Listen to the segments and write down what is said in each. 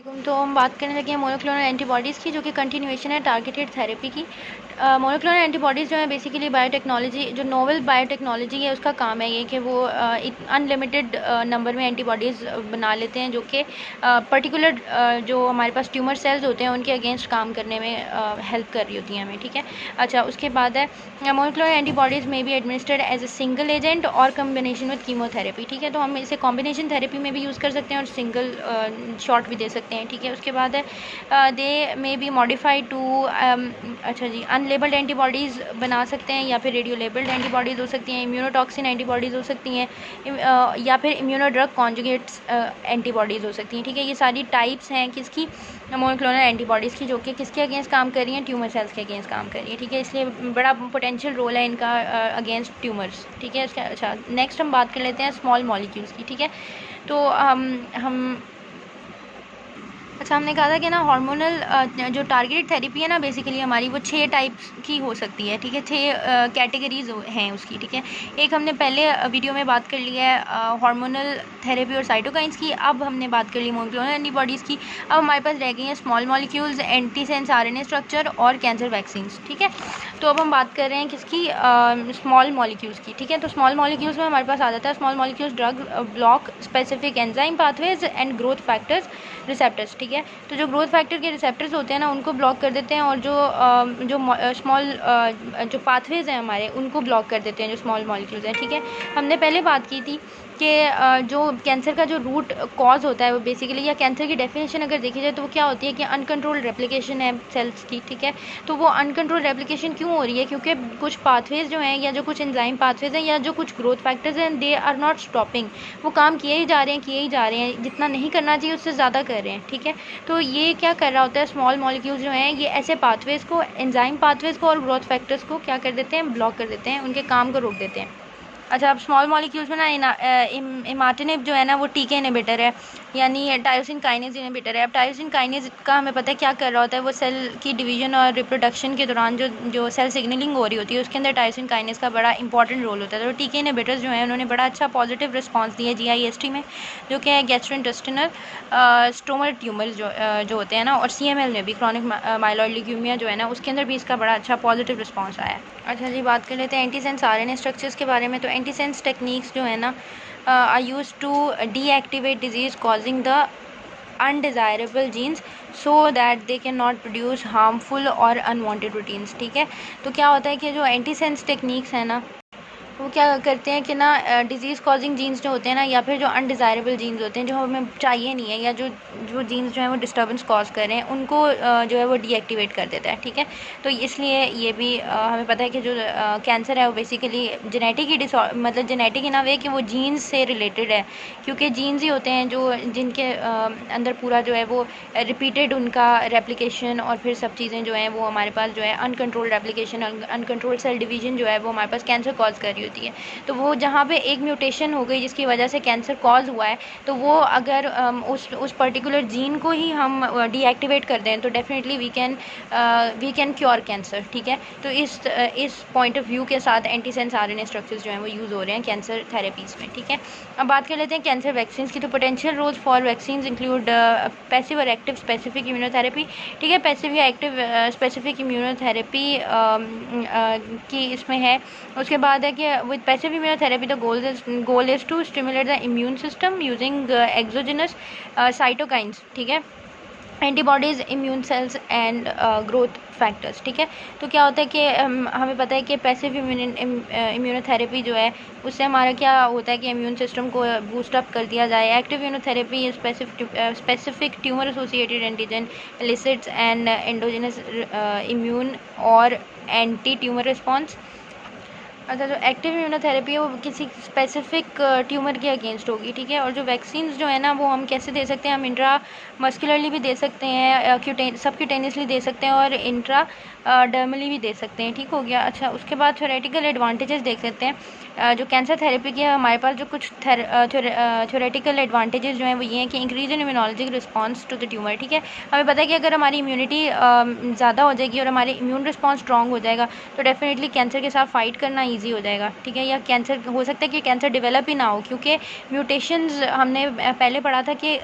तो हम बात करने लगे हैं मोनोक्लोनल एंटीबॉडीज़ की, जो कि कंटिन्यूएशन है टारगेटेड थेरेपी की। मोनोक्लोनल एंटीबॉडीज़ जो है बेसिकली बायोटेक्नोलॉजी, जो नोवेल बायोटेक्नोलॉजी है उसका काम है ये कि वो अनलिमिटेड नंबर में एंटीबॉडीज़ बना लेते हैं, जो कि पर्टिकुलर जो हमारे पास ट्यूमर सेल्स होते हैं उनके अगेंस्ट काम करने में हेल्प कर रही होती हैं हमें, ठीक है। अच्छा, उसके बाद है monoclonal antibodies may be administered as a single agent और कम्बिनेशन विद कीमोथेरेपी, ठीक है। तो हम इसे कॉम्बिनेशन थेरेपी में भी यूज़ कर सकते हैं और सिंगल शॉट भी दे सकते हैं, ठीक है। उसके बाद है दे मे बी मॉडिफाइड टू अच्छा जी, अनलेबल्ड एंटीबॉडीज़ बना सकते हैं या फिर रेडियो लेबल्ड एंटीबॉडीज़ हो सकती हैं, इम्यूनोटॉक्सिन एंटीबॉडीज़ हो सकती हैं, या फिर इम्यूनो ड्रग कॉन्जुगेट्स एंटीबॉडीज़ हो सकती हैं, ठीक है। ये सारी टाइप्स हैं किसकी, मोनोक्लोनल एंटीबॉडीज़ की, जो कि किसके अगेंस्ट काम कर रही हैं, ट्यूमर सेल्स के अगेंस्ट काम कर रही है, ठीक है। इसलिए बड़ा पोटेंशियल रोल है इनका अगेंस्ट ट्यूमर्स, ठीक है। इसका अच्छा, नेक्स्ट हम बात कर लेते हैं स्मॉल मॉलिक्यूल्स की, ठीक है। तो हम अच्छा, हमने कहा था कि ना हार्मोनल जो टारगेटेड थेरेपी है ना बेसिकली हमारी, वो 6 टाइप्स की हो सकती है, ठीक है। 6 कैटेगरीज हैं उसकी, ठीक है। एक हमने पहले वीडियो में बात कर ली है हार्मोनल थेरेपी और साइटोकाइंस की। अब हमने बात कर ली मोनोक्लोनल एंटीबॉडीज़ की। अब हमारे पास रह गई हैं small molecules, antisense RNA structure और कैंसर वैक्सीन्स, ठीक है। तो अब हम बात कर रहे हैं किसकी, स्मॉल मॉलिक्यूल्स की, ठीक है। तो स्मॉल मॉलिक्यूल्स में हमारे पास आ जाता है small molecules drug block specific enzyme pathways and growth factors receptors, ठीक है। तो जो ग्रोथ फैक्टर के रिसेप्टर्स होते हैं ना उनको ब्लॉक कर देते हैं, और जो स्मॉल जो पाथवेज हैं हमारे उनको ब्लॉक कर देते हैं, जो स्मॉल मॉलिक्यूल्स हैं, ठीक है। हमने पहले बात की थी कि जो कैंसर का जो रूट कॉज होता है वो बेसिकली, या कैंसर की डेफिनेशन अगर देखी जाए तो वो क्या होती है कि अनकंट्रोल्ड रेप्लिकेशन है सेल्स की, ठीक है। तो वो अनकंट्रोल्ड रेप्लिकेशन क्यों हो रही है, क्योंकि कुछ पाथवेज जो हैं या जो कुछ एंजाइम पाथवेज हैं या जो कुछ ग्रोथ फैक्टर्स हैं, दे आर नॉट स्टॉपिंग, वो काम किए ही जा रहे हैं, जितना नहीं करना चाहिए उससे ज़्यादा कर रहे हैं, ठीक है। तो ये क्या कर रहा होता है, स्मॉल मॉलिक्यूल्स जो हैं ये ऐसे पाथवेज को, एंजाइम पाथवेज को और ग्रोथ फैक्टर्स को क्या कर देते हैं, ब्लॉक कर देते हैं, उनके काम को रोक देते हैं। अच्छा, अब स्मॉल मॉलिक्यूल्स में ना इमाटिनिब जो है ना वो टीके इनहिबिटर है, यानी टायरोसिन काइनेज इनहिबिटर है। अब टायरोसिन काइनेज का हमें पता है क्या कर रहा होता है, वो सेल की डिवीजन और रिप्रोडक्शन के दौरान जो सेल सिग्नलिंग हो रही होती है उसके अंदर टायरोसिन काइनेज का बड़ा इंपॉर्टेंट रोल होता है। तो टीके इनहिबिटर्स जो हैं उन्होंने बड़ा अच्छा पॉजिटिव रिस्पॉन्स दिया GIST में, जो कि है गैस्ट्रोइंटेस्टिनल स्टोमल ट्यूमर्स जो होते हैं ना, और CML में भी क्रॉनिक माइलॉइड ल्यूकेमिया जो है ना उसके अंदर भी इसका बड़ा अच्छा पॉजिटिव रिस्पॉन्स आया है। अच्छा जी, बात कर लेते हैं एंटीसेंस आरएनए स्ट्रक्चर्स के बारे में। तो एंटीसेंस टेक्निक्स जो है ना are use to deactivate disease causing the undesirable genes so that they can not produce harmful और अनवांटेड प्रोटीन्स, ठीक है। तो क्या होता है कि जो एंटीसेंस टेक्निक्स हैं ना वो क्या करते हैं कि ना डिजीज़ कॉजिंग जीन्स जो होते हैं ना, या फिर जो अनडिज़ायरेबल जीन्स होते हैं जो हमें चाहिए नहीं है, या जो जो जीन्स जो है वो डिस्टर्बेंस कॉज कर रहे हैं, उनको जो है वो डीएक्टिवेट कर देता है, ठीक है। तो इसलिए ये भी हमें पता है कि जो कैंसर है वो बेसिकली जेनेटिक ही मतलब जेनेटिक इन अ वे कि वो जीन्स से रिलेटेड है, क्योंकि जीन्स ही होते हैं जो जिनके अंदर पूरा जो है वो रिपीटेड उनका रेप्लिकेशन और फिर सब चीज़ें जो हैं वो हमारे पास जो है uncontrolled replication, uncontrolled cell division जो है वो हमारे पास कैंसर कॉज कर रही होती है। तो वो जहाँ पे एक म्यूटेशन हो गई जिसकी वजह से कैंसर कॉज हुआ है, तो वो अगर उस पर्टिकुलर जीन को ही हम डीएक्टिवेट कर दें तो definitely we can cure cancer, ठीक है। तो इस पॉइंट ऑफ व्यू के साथ एंटीसेंस आरएनए स्ट्रक्चर्स जो हैं वो यूज़ हो रहे हैं कैंसर थेरेपीज़ में, ठीक है। अब बात कर लेते हैं कैंसर वैक्सीन की। तो potential roles for vaccine include passive और एक्टिव स्पेसिफिक इम्यूनोथेरेपी, ठीक है। पैसिव या एक्टिव स्पेसिफिक इम्यूनोथेरेपी की इसमें है। उसके बाद है कि with passive immunotherapy the goal is to stimulate the immune system using exogenous cytokines, ठीक है, antibodies, immune cells and growth factors, ठीक है। तो क्या होता है कि हमें पता है कि पैसिव इम्यूनोथेरेपी जो है उससे हमारा क्या होता है कि इम्यून सिस्टम को बूस्ट अप कर दिया जाए। Active immunotherapy specific tumour associated antigen एलिसिट्स and endogenous immune और एंटी ट्यूमर रिस्पॉन्स। अच्छा, जो एक्टिव इम्यूनोथेरेपी है वो किसी स्पेसिफिक ट्यूमर के अगेंस्ट होगी, ठीक है। और जो वैक्सीन्स जो है ना वो हम कैसे दे सकते हैं, हम इंट्रा मस्कुलरली भी दे सकते हैं, सबक्यूटेनियसली दे सकते हैं और इंट्रा डर्मली भी दे सकते हैं, ठीक हो गया। अच्छा, उसके बाद थ्योरेटिकल एडवांटेजेस देख सकते हैं। जो कैंसर थेरेपी की है हमारे पास जो कुछ थ्योरेटिकल एडवांटेजेस जो हैं वो ये हैं कि increase in immunologic response to the tumour, ठीक है। हमें पता है कि अगर हमारी इम्यूनिटी ज़्यादा हो जाएगी और हमारी इम्यून रिस्पॉन्स स्ट्रॉन्ग हो जाएगा तो डेफिनेटली कैंसर के साथ फाइट करना ईजी हो जाएगा, ठीक है। या कैंसर हो सकता है कि कैंसर डेवलप ही ना हो, क्योंकि म्यूटेशंस हमने पहले पढ़ा था कि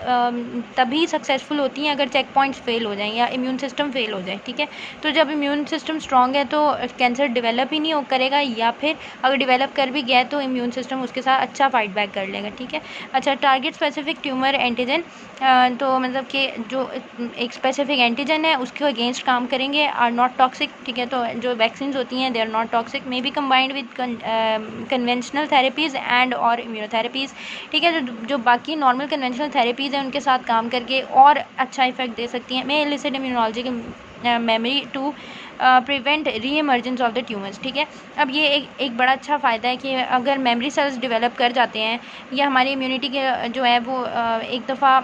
तभी सक्सेसफुल होती हैं अगर चेक पॉइंट्स फेल हो जाएं या इम्यून सिस्टम फेल हो जाए, ठीक है। तो जब इम्यून सिस्टम स्ट्रॉन्ग है तो कैंसर डेवलप ही नहीं हो करेगा, या फिर अगर डेवलप कर भी गया तो इम्यून सिस्टम उसके साथ अच्छा फाइट बैक कर लेगा, ठीक है। अच्छा, टारगेट स्पेसिफिक ट्यूमर एंटीजन, तो मतलब कि जो एक स्पेसिफिक एंटीजन है उसके अगेंस्ट काम करेंगे, आर नॉट टॉक्सिक, ठीक है। तो जो वैक्सीन होती हैं they are not toxic, may be combined with conventional therapies and और इम्यूनोथेरेपीज़, ठीक है। जो बाकी नॉर्मल कन्वेंशनल थेरेपीज़ हैं उनके साथ काम करके और अच्छा इफेक्ट दे सकती हैं। मे इलिसिट इम्यूनोलॉजी के मेमोरी टू प्रिवेंट री एमर्जेंस ऑफ द ट्यूमर्स, ठीक है। अब ये एक बड़ा अच्छा फ़ायदा है कि अगर मेमोरी सेल्स डेवलप कर जाते हैं या हमारी इम्यूनिटी के जो है वो एक दफ़ा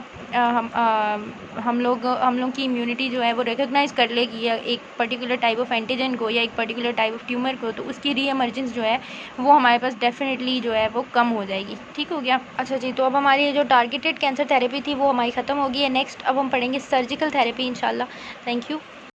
हम लोग की इम्यूनिटी जो है वो रिकॉग्नाइज़ कर लेगी या एक पर्टिकुलर टाइप ऑफ एंटीजन को या एक पर्टिकुलर टाइप ऑफ ट्यूमर को, तो उसकी री एमर्जेंस जो है वो हमारे पास डेफिनेटली जो है वो कम हो जाएगी, ठीक हो गया। अच्छा जी, तो अब हमारी जो टारगेटेड कैंसर थेरेपी थी वो हमारी ख़त्म हो गई है। नेक्स्ट अब हम पढ़ेंगे सर्जिकल थेरेपी इंशाल्लाह। Thank you.